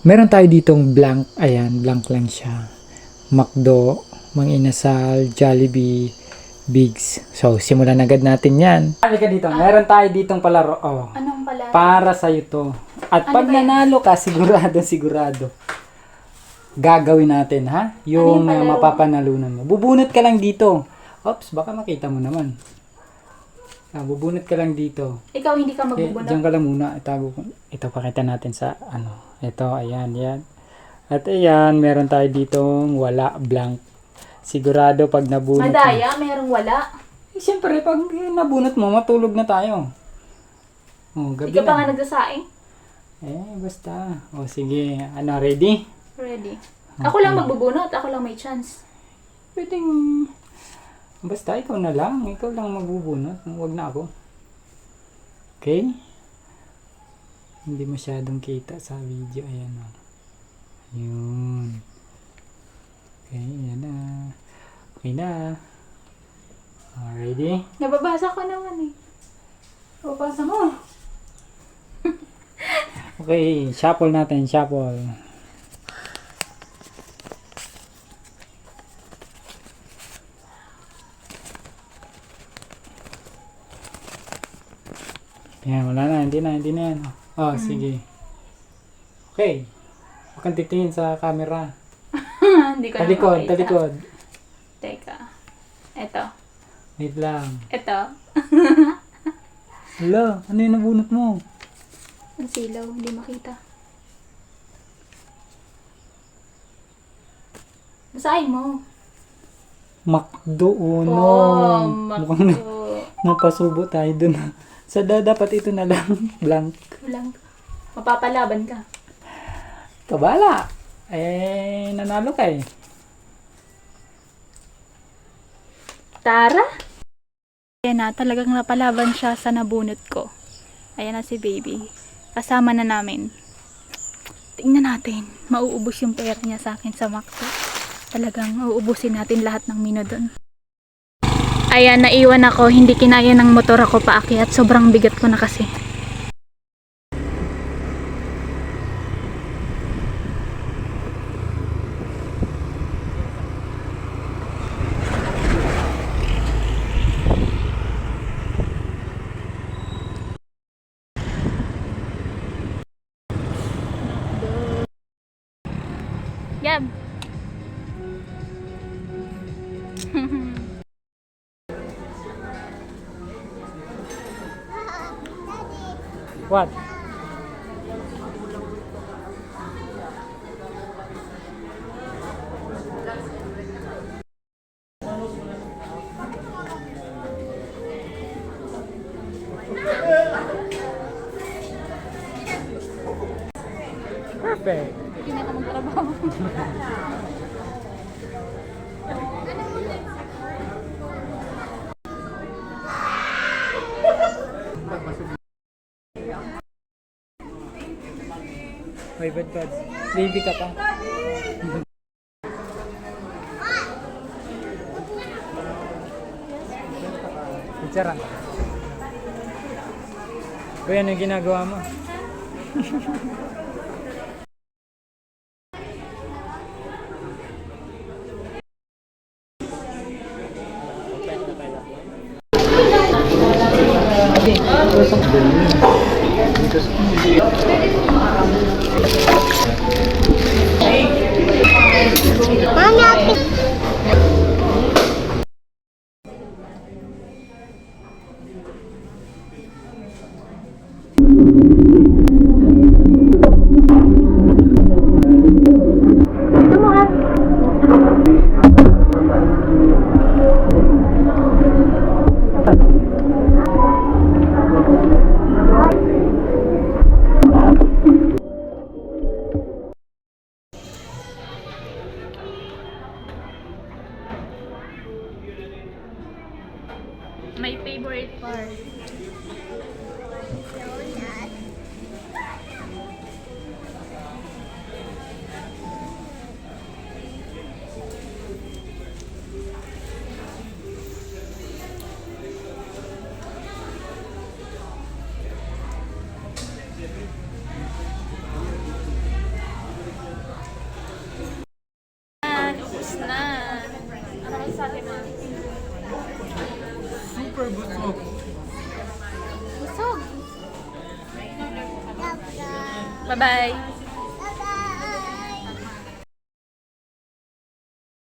Meron tayo ditong blank. Ayan, blank lang siya. McDo, Mang Inasal, Jollibee, Bigs. So, simulan agad natin yan. Halika dito. Meron tayo ditong palaro. Oh, Anong pala? para sa'yo to. At Ano pag ba yan? nanalo ka, sigurado. Gagawin natin, ha? Yung Ano yung palaro? mapapanalunan mo. Bubunot ka lang dito. Oops, baka makita mo naman. Bubunot ka lang dito. Ikaw hindi ka Okay, magbubunot. diyan ka lang muna. Itago ko. Ito, pakita natin sa ano. Ito, ayan, yan. At ayan, meron tayo ditong wala, blank. Sigurado pag nabunot mo. Madaya, merong wala. Siyempre, pag nabunot mo, matulog na tayo. Oh, gabi Hindi ka pa nga na. nagsasaing. Basta. O, sige. Ano, ready? Ready. Ako lang magbubunot. Ako lang may chance. Pwedeng, basta ikaw na lang. Ikaw lang magbubunot. Huwag na ako. Okay? Hindi masyadong kita sa video. Ayan o. Ayun. Okay, ayan na. Okay na. Ready? Nababasa ko naman eh. Nababasa mo. Okay, shuffle natin. Shuffle. Ayan, wala na. Hindi na yan. Oh, sige. Okay. Huwag kang titingin sa camera. Hindi ko na Talikod, makita. talikod. Teka. Ito. Wait lang. Ito. Hala, ano yung nabunot mo? Ang silaw. Hindi makita. Basahin mo. McDo, no. Oh, Mukhang napasubo tayo dun. Dapat ito na lang. Blank. Walang. Mapapalaban ka. Kabala. Nanalo ka eh. Tara? Ayan na, talagang napalaban siya sa nabunot ko. Ayan na si baby. Kasama na namin. Tingnan natin. Mauubos yung pera niya sa akin sa McDo. Talagang uubusin natin lahat ng mino doon. Ayan, naiwan ako. Hindi kinaya ng motor ako paakyat. Sobrang bigat ko na kasi. Yab. What? Perfect. Hindi na ka magtrabaho. May bad. Baby ka pa. Picture. Kuya, ano yung ginagawa mo? Tapos na. Ano masasabi mo? Super busog. Busog. Bye-bye.